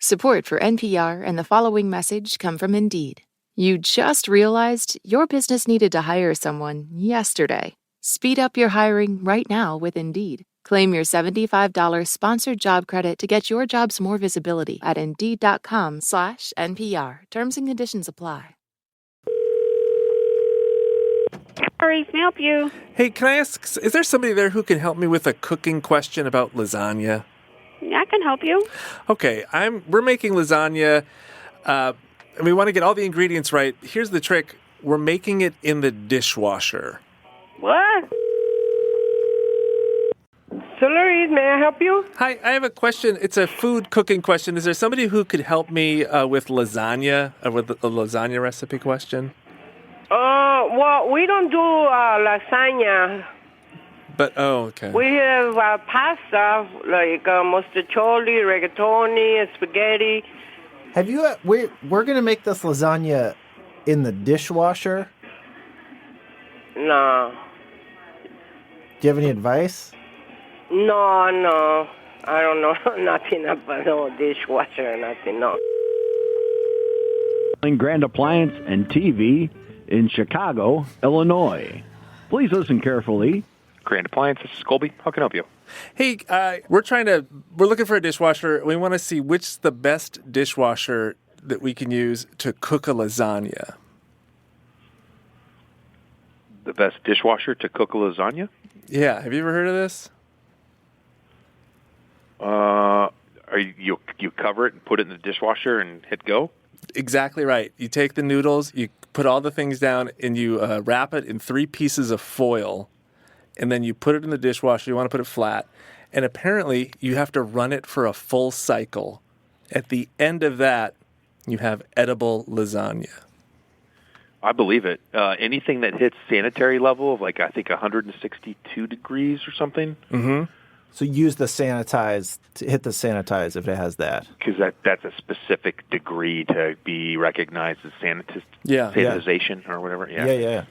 Support for NPR and the following message come from Indeed. You just realized your business needed to hire someone yesterday. Speed up your hiring right now with Indeed. Claim your $75 sponsored job credit to get your jobs more visibility at Indeed.com/NPR. Terms and conditions apply. Sorry, can I help you? Hey, can I ask, is there somebody there who can help me with a cooking question about lasagna? Yeah, I can help you. Okay, we're making lasagna, and we want to get all the ingredients right. Here's the trick. We're making it in the dishwasher. What? Solaris, may I help you? Hi, I have a question. It's a food cooking question. Is there somebody who could help me with lasagna, with a lasagna recipe question? Well, we don't do lasagna. But, okay. We have pasta, like mostaccioli, rigatoni, spaghetti. Have you? We're gonna make this lasagna in the dishwasher. No. Do you have any advice? No. I don't know nothing about no dishwasher, nothing, no. Grand Appliance and TV in Chicago, Illinois. Please listen carefully. Grand Appliance, this is Colby. How can I help you? Hey, we're looking for a dishwasher. We want to see which's the best dishwasher that we can use to cook a lasagna. The best dishwasher to cook a lasagna? Yeah, have you ever heard of this? You cover it and put it in the dishwasher and hit go? Exactly right. You take the noodles, you put all the things down, and you wrap it in 3 pieces of foil, and then you put it in the dishwasher. You want to put it flat. And apparently, you have to run it for a full cycle. At the end of that, you have edible lasagna. I believe it. Anything that hits sanitary level of, like, I think 162 degrees or something. Mm-hmm. So use the sanitize, to hit the sanitize if it has that. Because that's a specific degree to be recognized as sanitization or whatever. Yeah.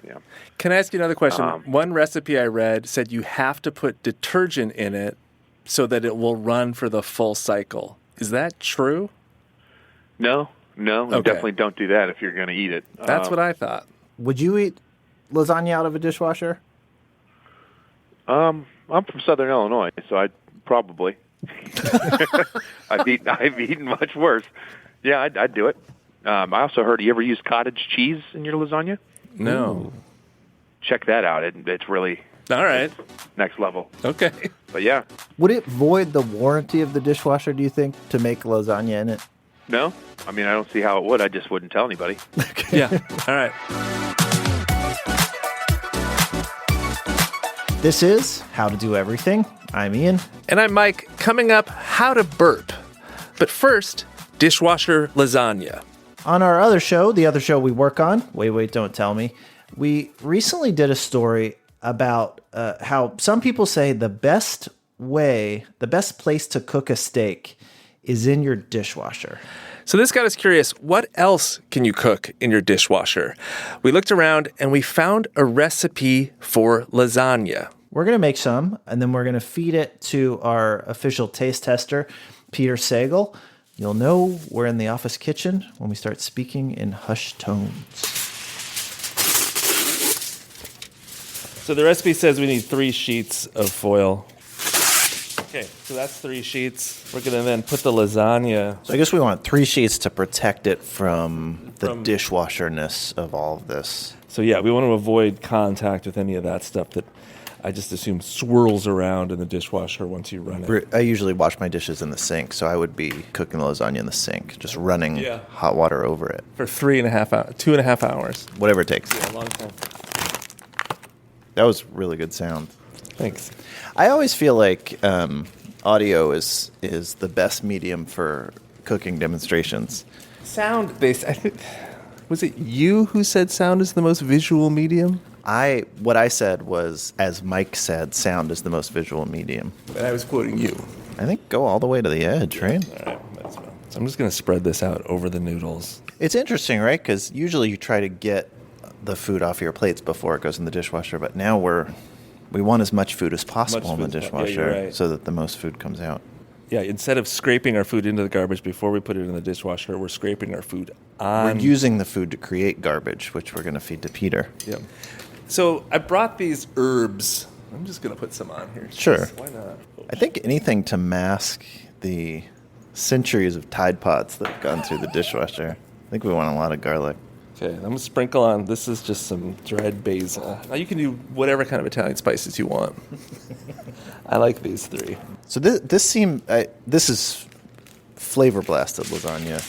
Can I ask you another question? One recipe I read said you have to put detergent in it so that it will run for the full cycle. Is that true? No, Okay. You definitely don't do that if you're going to eat it. That's what I thought. Would you eat lasagna out of a dishwasher? I'm from Southern Illinois, so I'd probably. I've eaten much worse. Yeah, I'd do it. I also heard, you ever use cottage cheese in your lasagna? No. Ooh. Check that out. It's really all right. Next level. Okay. But yeah. Would it void the warranty of the dishwasher, do you think, to make lasagna in it? No. I mean, I don't see how it would. I just wouldn't tell anybody. Okay. Yeah. All right. This is How to Do Everything. I'm Ian. And I'm Mike. Coming up, how to burp. But first, dishwasher lasagna. On our other show, the other show we work on, Wait, Don't Tell Me, we recently did a story about how some people say the best place to cook a steak is in your dishwasher. So this got us curious, what else can you cook in your dishwasher? We looked around and we found a recipe for lasagna. We're going to make some, and then we're going to feed it to our official taste tester, Peter Sagal. You'll know we're in the office kitchen when we start speaking in hushed tones. So the recipe says we need 3 sheets of foil. Okay, so that's 3 sheets. We're going to then put the lasagna. So I guess we want 3 sheets to protect it from the dishwasherness of all of this. So yeah, we want to avoid contact with any of that stuff that I just assume swirls around in the dishwasher once you run it. I usually wash my dishes in the sink, so I would be cooking the lasagna in the sink, just running hot water over it. For 2.5 hours. Whatever it takes. Yeah, a long time. That was really good sound. Thanks. I always feel like audio is the best medium for cooking demonstrations. Sound-based. I think, was it you who said sound is the most visual medium? What I said was, as Mike said, sound is the most visual medium. And I was quoting you. I think go all the way to the edge, right? All right. That's fine. So I'm just going to spread this out over the noodles. It's interesting, right? Because usually you try to get the food off your plates before it goes in the dishwasher, but now we want as much food as possible in the dishwasher so that the most food comes out. Yeah, instead of scraping our food into the garbage before we put it in the dishwasher, we're scraping our food on. We're using the food to create garbage, which we're going to feed to Peter. Yeah. So I brought these herbs. I'm just going to put some on here. Sure. Why not? I think anything to mask the centuries of Tide Pods that have gone through the dishwasher. I think we want a lot of garlic. Okay, I'm going to sprinkle on. This is just some dried basil. Now you can do whatever kind of Italian spices you want. I like these 3. So this is flavor blasted lasagna.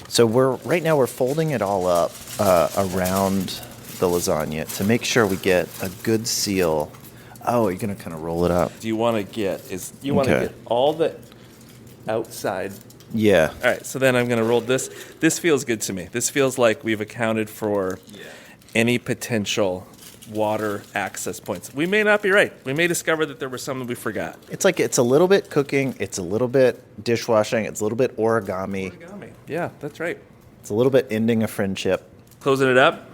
So right now we're folding it all up around the lasagna to make sure we get a good seal. Oh, you're gonna kind of roll it up. Do you want to get all the outside? Yeah. All right, so then I'm going to roll this. This feels good to me. This feels like we've accounted for any potential water access points. We may not be right. We may discover that there was something we forgot. It's like it's a little bit cooking, it's a little bit dishwashing, it's a little bit origami. Yeah, that's right. It's a little bit ending a friendship. Closing it up.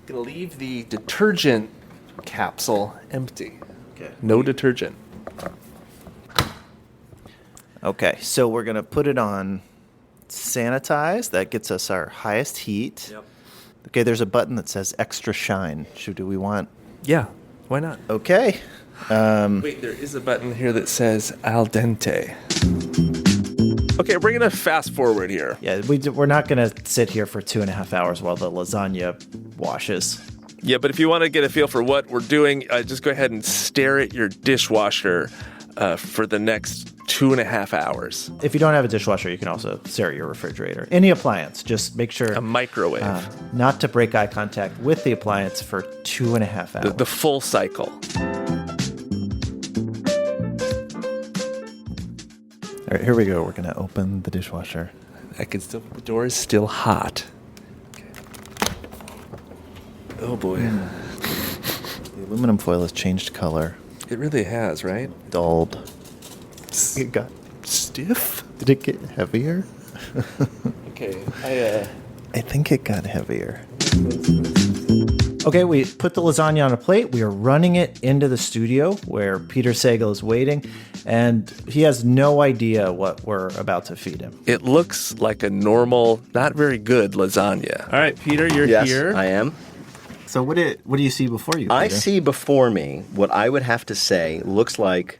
Going to leave the detergent capsule empty. Okay. No detergent. Okay, so we're going to put it on sanitize. That gets us our highest heat. Yep. Okay, there's a button that says extra shine. Do we want? Yeah, why not? Okay. Wait, there is a button here that says al dente. Okay, we're going to fast forward here. Yeah, we're not going to sit here for 2.5 hours while the lasagna washes. Yeah, but if you want to get a feel for what we're doing, just go ahead and stare at your dishwasher for the next 2.5 hours. If you don't have a dishwasher, you can also stare at your refrigerator. Any appliance, just make sure A microwave. Not to break eye contact with the appliance for 2.5 hours. The full cycle. All right, here we go. We're going to open the dishwasher. The door is still hot. Okay. Oh boy. The aluminum foil has changed color. It really has, right? Dulled. It got Stiff? Did it get heavier? Okay, I think it got heavier. Okay, we put the lasagna on a plate. We are running it into the studio where Peter Sagal is waiting, and he has no idea what we're about to feed him. It looks like a normal, not very good lasagna. All right, Peter, you're Yes, here. I am. So what do you see before you, Peter? I see before me what I would have to say looks like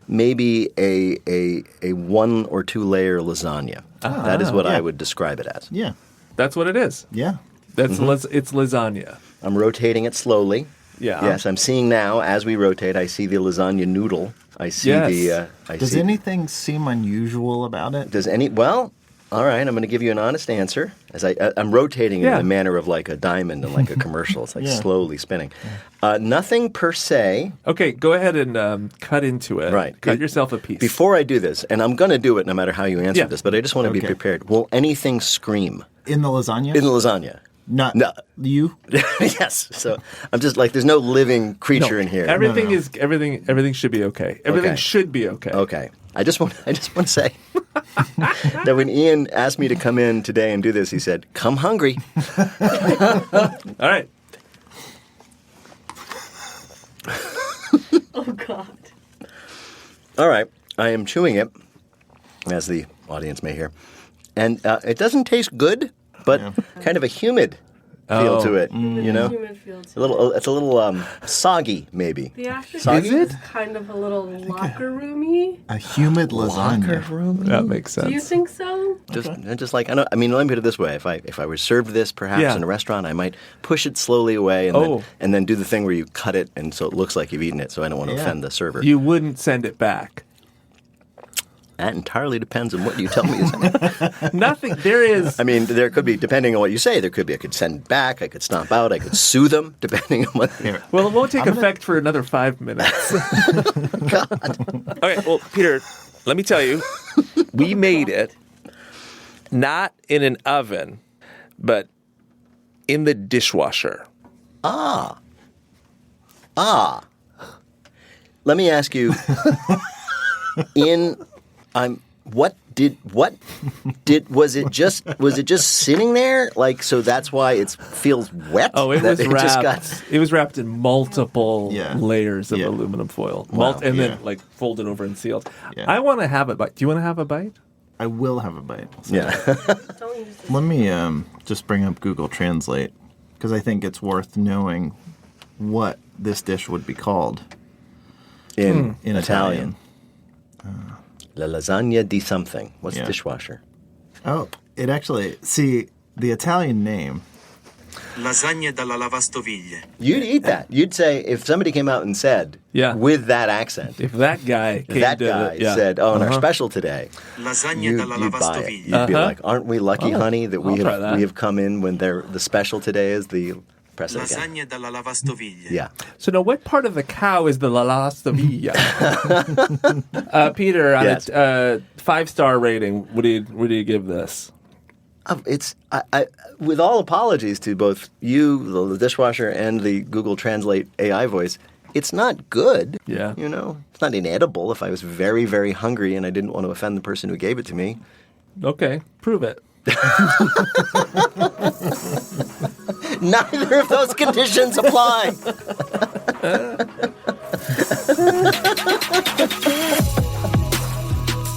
maybe a 1 or 2 layer lasagna. That is what I would describe it as. Yeah. That's what it is. Yeah. It's lasagna. I'm rotating it slowly. Yeah. Yes, I'm seeing now as we rotate. I see the lasagna noodle. I see Yes. Does anything seem unusual about it? Well, all right. I'm going to give you an honest answer. As I'm rotating it in the manner of like a diamond in like a commercial. It's like slowly spinning. Nothing per se. Okay, go ahead and cut into it. Right. Cut yourself a piece. Before I do this, and I'm going to do it no matter how you answer this, but I just want to be prepared. Will anything scream In the lasagna? in the lasagna? No. You? Yes. So I'm just like, there's no living creature in here. Everything is everything should be okay. Everything Okay. should be okay. Okay. I just want to say that when Ian asked me to come in today and do this, he said, "Come hungry." All right. Oh, God. All right. I am chewing it, as the audience may hear, and it doesn't taste good, but kind of a humid feel to it. You know, Humid feel to a little. It's a little soggy, maybe. The aftertaste Soggy? is kind of a little locker roomy. A humid lasagna. That makes sense. Do you think so? Just like let me put it this way: if I were served this perhaps in a restaurant, I might push it slowly away and then do the thing where you cut it and so it looks like you've eaten it. So I don't want to offend the server. You wouldn't send it back. That entirely depends on what you tell me. Nothing. There is. I mean, there could be, depending on what you say, I could send it back, I could stomp out, I could sue them, depending on what. Well, it won't take effect for another 5 minutes. God. Okay, well, Peter, let me tell you, we made it not in an oven, but in the dishwasher. Let me ask you, What was it just sitting there? Like, so that's why it feels wet? Oh, it That was wrapped. got- It was wrapped in multiple layers of Yeah. aluminum foil, Wow. and Yeah. then like folded over and sealed. Yeah. I want to have a bite. Do you want to have a bite? I will have a bite. Yeah. Don't use this. Let me just bring up Google Translate because I think it's worth knowing what this dish would be called In in Italian. La lasagna di something. What's Yeah. dishwasher? Oh, it actually, see, the Italian name. Lasagna dalla lavastoviglie. You'd eat that. You'd say, if somebody came out and said, Yeah. with that accent, If that guy came that to guy yeah. said, oh, and our special today, Lasagna you'd dalla buy it. lavastoviglie. You'd be like, aren't we lucky, honey, that I'll try that. we have come in when the special today is the press it again. Lasagna dalla lavastoviglie. Yeah. So now, what part of the cow is the Lasagna? Peter, on Yes. a 5-star rating, what do you give this? It's with all apologies to both you, the dishwasher, and the Google Translate AI voice. It's not good. Yeah. You know, it's not inedible. If I was very, very hungry and I didn't want to offend the person who gave it to me, Okay, prove it. neither of those conditions apply.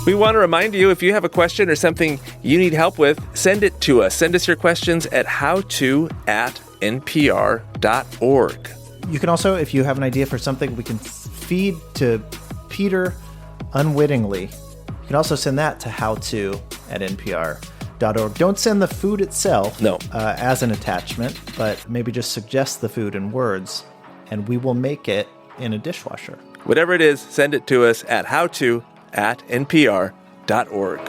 We want to remind you, if you have a question or something you need help with, send it to us. Send us your questions at howto@npr.org. You can also, if you have an idea for something we can feed to Peter unwittingly, you can also send that to howto@npr.org. Don't send the food itself No. As an attachment, but maybe just suggest the food in words, and we will make it in a dishwasher. Whatever it is, send it to us at howto@npr.org.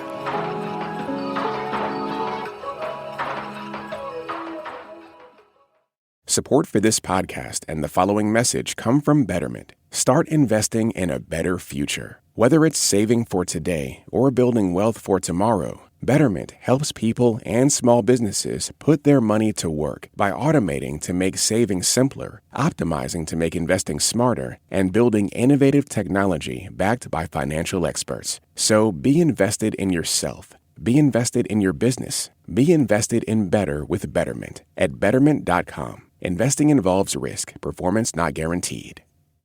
Support for this podcast and the following message come from Betterment. Start investing in a better future. Whether it's saving for today or building wealth for tomorrow, Betterment helps people and small businesses put their money to work by automating to make saving simpler, optimizing to make investing smarter, and building innovative technology backed by financial experts. So be invested in yourself. Be invested in your business. Be invested in better with Betterment at Betterment.com. Investing involves risk. Performance not guaranteed.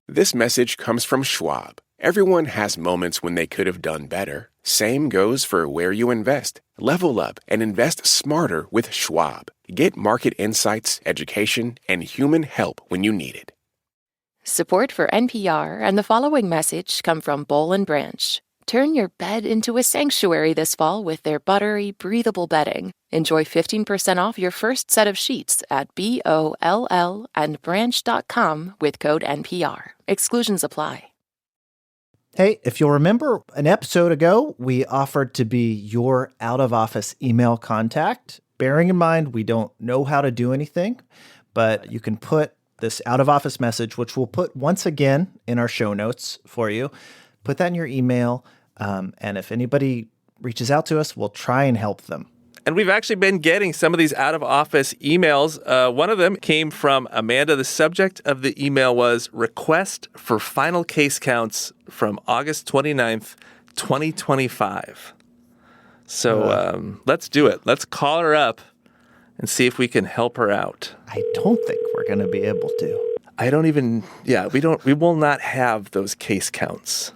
This message comes from Schwab. Everyone has moments when they could have done better. Same goes for where you invest. Level up and invest smarter with Schwab. Get market insights, education, and human help when you need it. Support for NPR and the following message come from Boll and Branch. Turn your bed into a sanctuary this fall with their buttery, breathable bedding. Enjoy 15% off your first set of sheets at BOLL and branch.com with code NPR. Exclusions apply. Hey, if you'll remember an episode ago, we offered to be your out-of-office email contact. Bearing in mind, we don't know how to do anything, but you can put this out-of-office message, which we'll put once again in our show notes for you. Put that in your email, and if anybody reaches out to us, we'll try and help them. And we've actually been getting some of these out-of-office emails. One of them came from Amanda. The subject of the email was Request for Final Case Counts from August 29th, 2025. So let's do it. Let's call her up and see if we can help her out. I don't think we're going to be able to. We will not have those case counts.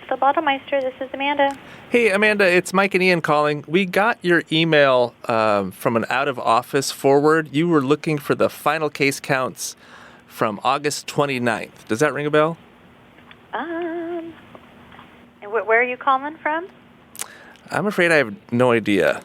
The Bottlemeister, this is Amanda. Hey, Amanda, it's Mike and Ian calling. We got your email from an out-of-office forward. You were looking for the final case counts from August 29th. Does that ring a bell? And where are you calling from? I'm afraid I have no idea.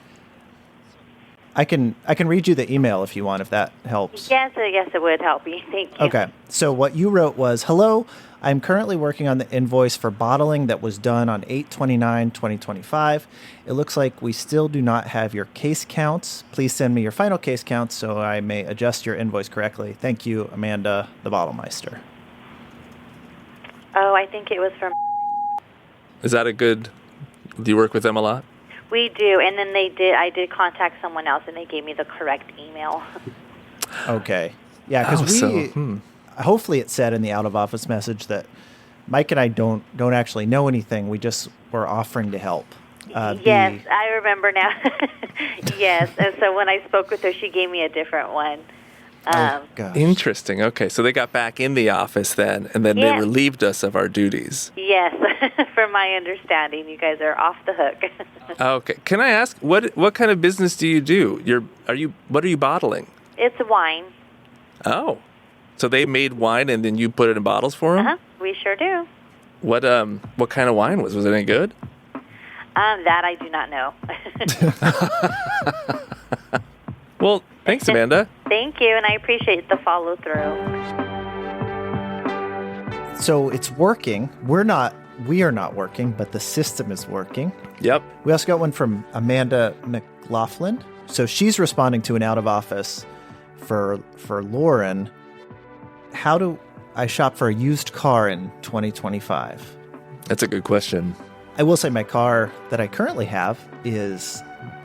I can read you the email if you want, if that helps. Yes, it would help me. Thank you. Okay. So what you wrote was, hello, I'm currently working on the invoice for bottling that was done on 8/29/2025. It looks like we still do not have your case counts. Please send me your final case counts so I may adjust your invoice correctly. Thank you, Amanda, the Bottlemeister. Oh, I think it was from... Is that a good... Do you work with them a lot? We do, and then I did contact someone else, and they gave me the correct email. Okay. Yeah, because hopefully it said in the out-of-office message that Mike and I don't actually know anything. We just were offering to help. Yes, I remember now. Yes, and so when I spoke with her, she gave me a different one. Interesting. Okay, so they got back in the office then, and then they relieved us of our duties. Yes, from my understanding, you guys are off the hook. Okay. Can I ask what kind of business do you do? What are you bottling? It's wine. Oh, so they made wine and then you put it in bottles for them? We sure do. What kind of wine was it? Any good? That I do not know. Well, thanks, Amanda. Thank you, and I appreciate the follow through. So it's working. We are not working, but the system is working. Yep. We also got one from Amanda McLaughlin. So she's responding to an out of office for Lauren. How do I shop for a used car in 2025? That's a good question. I will say my car that I currently have is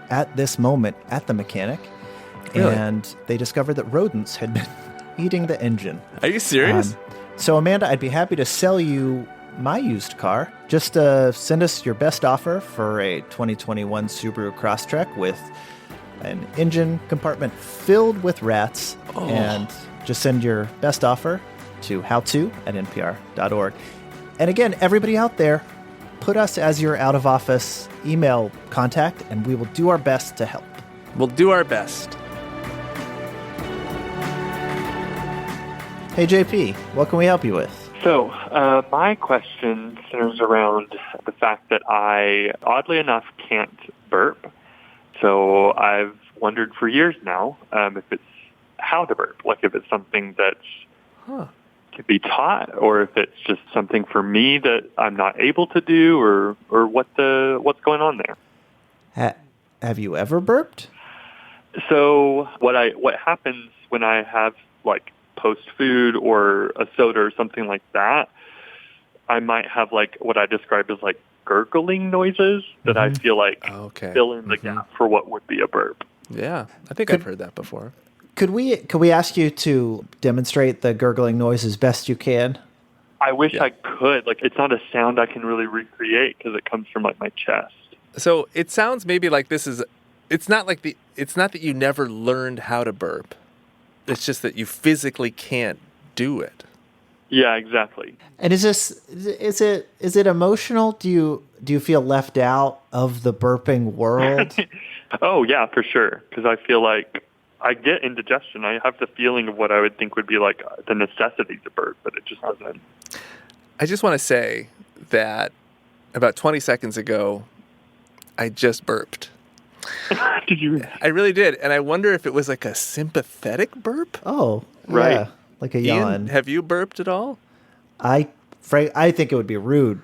at this moment at the mechanic. Really? And they discovered that rodents had been eating the engine. Are you serious? So Amanda, I'd be happy to sell you my used car. Just send us your best offer for a 2021 Subaru Crosstrek with an engine compartment filled with rats. And just send your best offer to howto@npr.org. And again, everybody out there, put us as your out of office email contact, and we will do our best to help. We'll do our best. Hey, JP, what can we help you with? So, my question centers around the fact that I, oddly enough, can't burp. So I've wondered for years now if it's how to burp, like if it's something that's to be taught, or if it's just something for me that I'm not able to do, or what's going on there. Have you ever burped? So what happens when I have like post food or a soda or something like that, I might have like what I describe as like gurgling noises that I feel like fill in the gap for what would be a burp. Yeah, I think I've heard that before. Could we ask you to demonstrate the gurgling noise as best you can? I wish I could. Like, it's not a sound I can really recreate because it comes from like my chest. So it sounds maybe like this is. It's not that you never learned how to burp. It's just that you physically can't do it. Yeah, exactly. And is it emotional? Do you feel left out of the burping world? Oh yeah, for sure. Because I feel like I get indigestion. I have the feeling of what I would think would be like the necessity to burp, but it just doesn't. I just want to say that about 20 seconds ago, I just burped. Did you? I really did. And I wonder if it was like a sympathetic burp. Oh, right. Yeah, like a Ian, yawn. have you burped at all? I think it would be rude.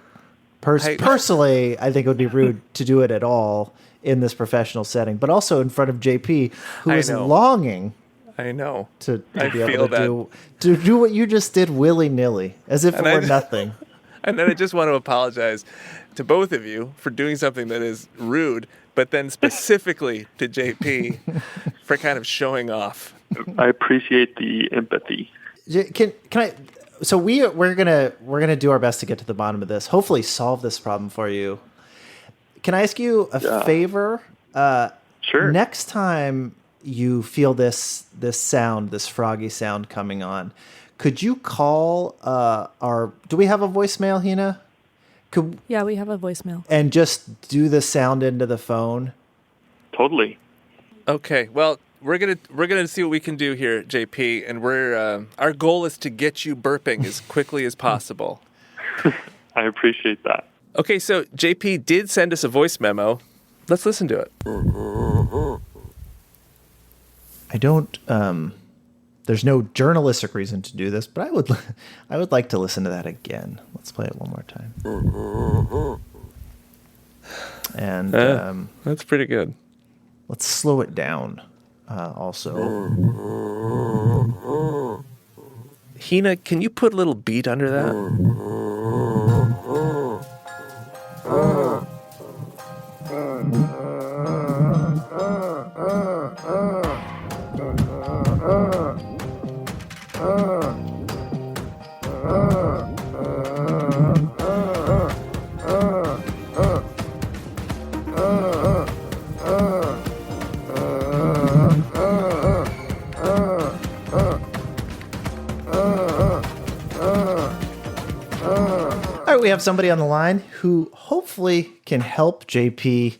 Personally, I think it would be rude to do it at all in this professional setting, but also in front of JP, who is longing. I know to I be able feel to do what you just did willy-nilly, as if it were nothing. And then I just want to apologize to both of you for doing something that is rude, but then specifically to JP for kind of showing off. I appreciate the empathy. Can I? So we're gonna do our best to get to the bottom of this. Hopefully, solve this problem for you. Can I ask you a favor? Sure. Next time you feel this sound, this froggy sound coming on, could you call our? Do we have a voicemail, Heena? Yeah, we have a voicemail. And just do the sound into the phone. Totally. Okay. Well, we're gonna see what we can do here, JP, and our goal is to get you burping as quickly as possible. I appreciate that. Okay, so JP did send us a voice memo. Let's listen to it. I don't. There's no journalistic reason to do this, but I would like to listen to that again. Let's play it one more time. And that's pretty good. Let's slow it down. Also, Heena, can you put a little beat under that? we have somebody on the line who hopefully can help JP.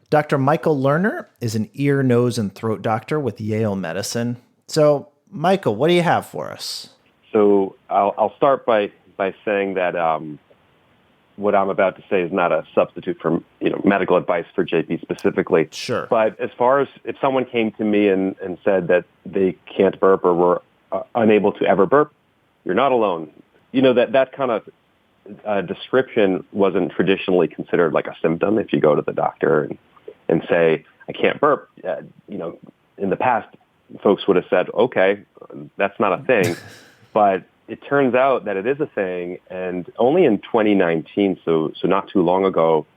Dr. Michael Lerner is an ear, nose, and throat doctor with Yale Medicine. So, Michael, what do you have for us? So I'll start by saying that what I'm about to say is not a substitute for medical advice for JP specifically. Sure. But as far as if someone came to me and said that they can't burp or were unable to ever burp, you're not alone. That kind of description wasn't traditionally considered like a symptom. If you go to the doctor and say, I can't burp, in the past, folks would have said, okay, that's not a thing. But it turns out that it is a thing, and only in 2019, so not too long ago,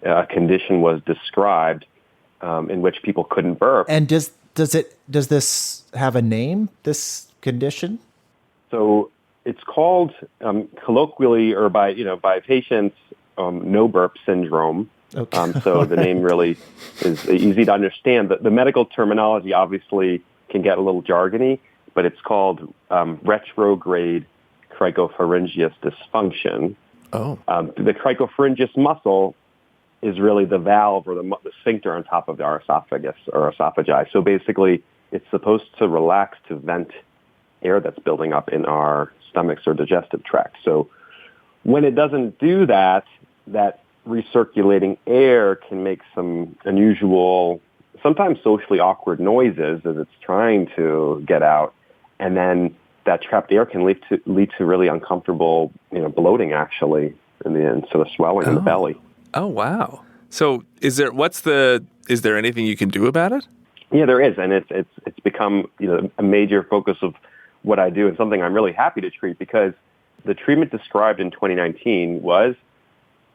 a condition was described in which people couldn't burp. And does this have a name, this condition? So it's called colloquially or by patients no-burp syndrome. Okay. So the name really is easy to understand. The medical terminology obviously can get a little jargony, but it's called retrograde cricopharyngeus dysfunction. Oh. The cricopharyngeus muscle is really the valve or the sphincter on top of our esophagus or esophagi. So basically, it's supposed to relax to vent air that's building up in our stomachs or digestive tract. So when it doesn't do that, that recirculating air can make some unusual, sometimes socially awkward noises as it's trying to get out. And then that trapped air can lead to really uncomfortable, bloating actually, and sort of swelling in the belly. Oh, wow. So is there anything you can do about it? Yeah, there is. And it's become, a major focus of what I do and something I'm really happy to treat because the treatment described in 2019 was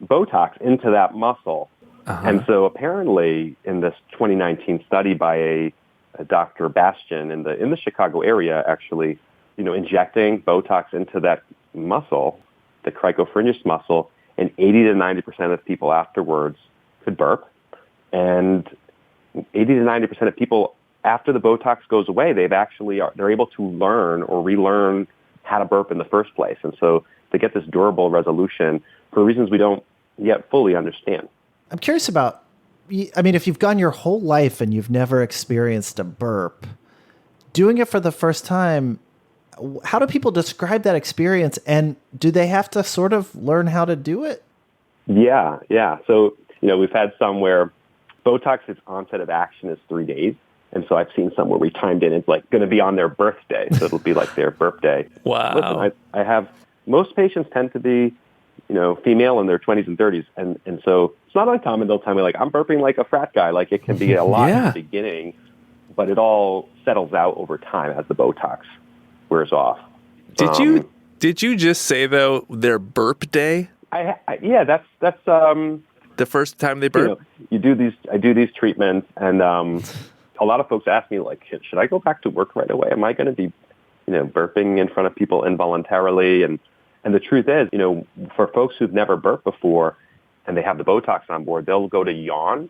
Botox into that muscle. Uh-huh. And so apparently in this 2019 study by a Dr. Bastian in the Chicago area, actually, injecting Botox into that muscle, the cricopharyngeus muscle, and 80 to 90% of people afterwards could burp. And 80 to 90% of people after the Botox goes away, they're able to learn or relearn how to burp in the first place. And so they get this durable resolution for reasons we don't yet fully understand. I'm curious about, if you've gone your whole life and you've never experienced a burp, doing it for the first time, how do people describe that experience? And do they have to sort of learn how to do it? Yeah. So, we've had some where Botox's onset of action is 3 days. And so I've seen some where we timed in, it's like going to be on their birthday. So it'll be like their burp day. Wow. Listen, I have, most patients tend to be, female in their 20s and 30s. And so it's not uncommon. They'll tell me, like, I'm burping like a frat guy. Like, it can be a lot in the beginning, but it all settles out over time as the Botox wears off. Did you just say, though, their burp day? Yeah, that's the first time they burp? I do these treatments, and a lot of folks ask me, like, should I go back to work right away? Am I going to be, burping in front of people involuntarily? And the truth is, for folks who've never burped before and they have the Botox on board, they'll go to yawn.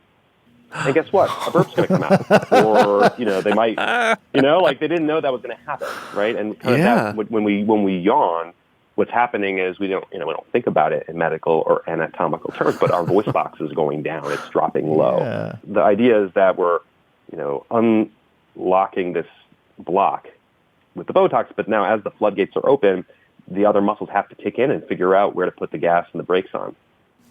And guess what? A burp's going to come out. Or, they might, like they didn't know that was going to happen, right? And kind of that, when we yawn, what's happening is we don't think about it in medical or anatomical terms, but our voice box is going down. It's dropping low. Yeah. The idea is that we're, unlocking this block with the Botox, but now as the floodgates are open, the other muscles have to kick in and figure out where to put the gas and the brakes on.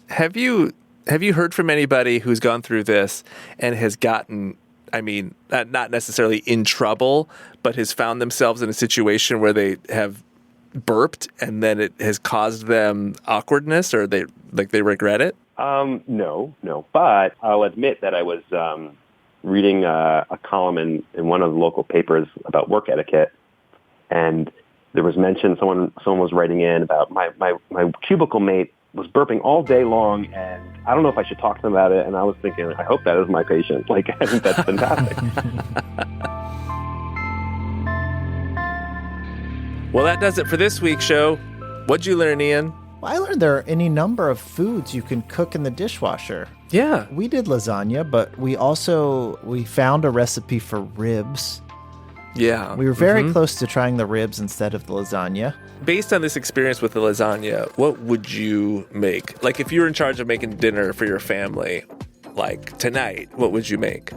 Have you heard from anybody who's gone through this and has gotten, not necessarily in trouble, but has found themselves in a situation where they have burped and then it has caused them awkwardness or they regret it? No. But I'll admit that I was reading a column in one of the local papers about work etiquette, and there was mention, someone was writing in about my cubicle mate was burping all day long, and I don't know if I should talk to them about it. And I was thinking, I hope that is my patient. Like, I think that's fantastic. Well, that does it for this week's show. What'd you learn, Ian? Well, I learned there are any number of foods you can cook in the dishwasher. Yeah. We did lasagna, but we found a recipe for ribs. Yeah. We were very close to trying the ribs instead of the lasagna. Based on this experience with the lasagna, what would you make? Like, if you were in charge of making dinner for your family, like tonight, what would you make?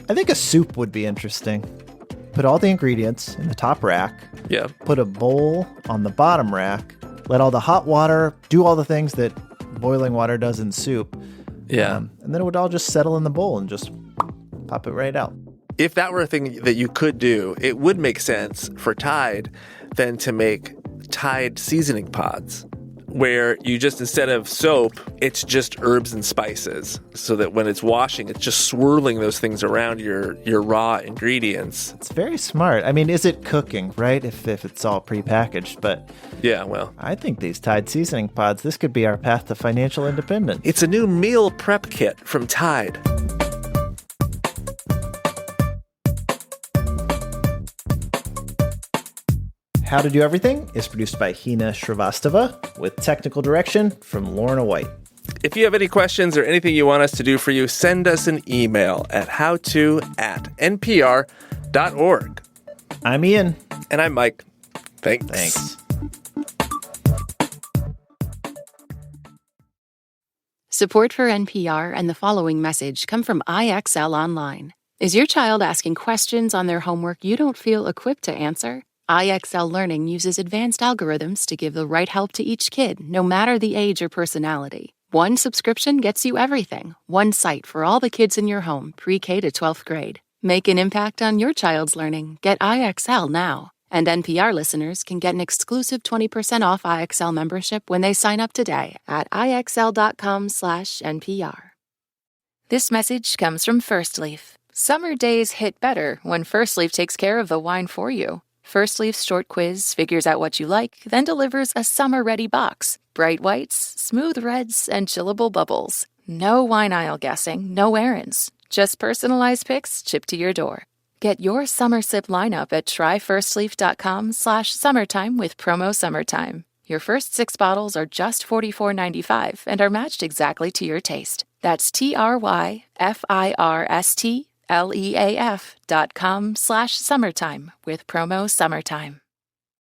I think a soup would be interesting. Put all the ingredients in the top rack. Yeah. Put a bowl on the bottom rack. Let all the hot water do all the things that boiling water does in soup. Yeah. And then it would all just settle in the bowl and just pop it right out. If that were a thing that you could do, it would make sense for Tide then to make Tide seasoning pods, where you just, instead of soap, it's just herbs and spices, so that when it's washing, it's just swirling those things around your raw ingredients. It's very smart. I mean, is it cooking, right? If it's all prepackaged, but yeah, well, I think these Tide seasoning pods, this could be our path to financial independence. It's a new meal prep kit from Tide. How to Do Everything is produced by Heena Srivastava with technical direction from Lorna White. If you have any questions or anything you want us to do for you, send us an email at howto@npr.org. I'm Ian. And I'm Mike. Thanks. Support for NPR and the following message come from IXL Online. Is your child asking questions on their homework you don't feel equipped to answer? IXL Learning uses advanced algorithms to give the right help to each kid, no matter the age or personality. One subscription gets you everything. One site for all the kids in your home, pre-K to 12th grade. Make an impact on your child's learning. Get IXL now. And NPR listeners can get an exclusive 20% off IXL membership when they sign up today at IXL.com/NPR. This message comes from First Leaf. Summer days hit better when First Leaf takes care of the wine for you. First Leaf's short quiz figures out what you like, then delivers a summer-ready box. Bright whites, smooth reds, and chillable bubbles. No wine aisle guessing, no errands. Just personalized picks shipped to your door. Get your summer sip lineup at tryfirstleaf.com/summertime with promo summertime. Your first 6 bottles are just $44.95 and are matched exactly to your taste. That's tryfirstleaf.com/summertime with promo summertime.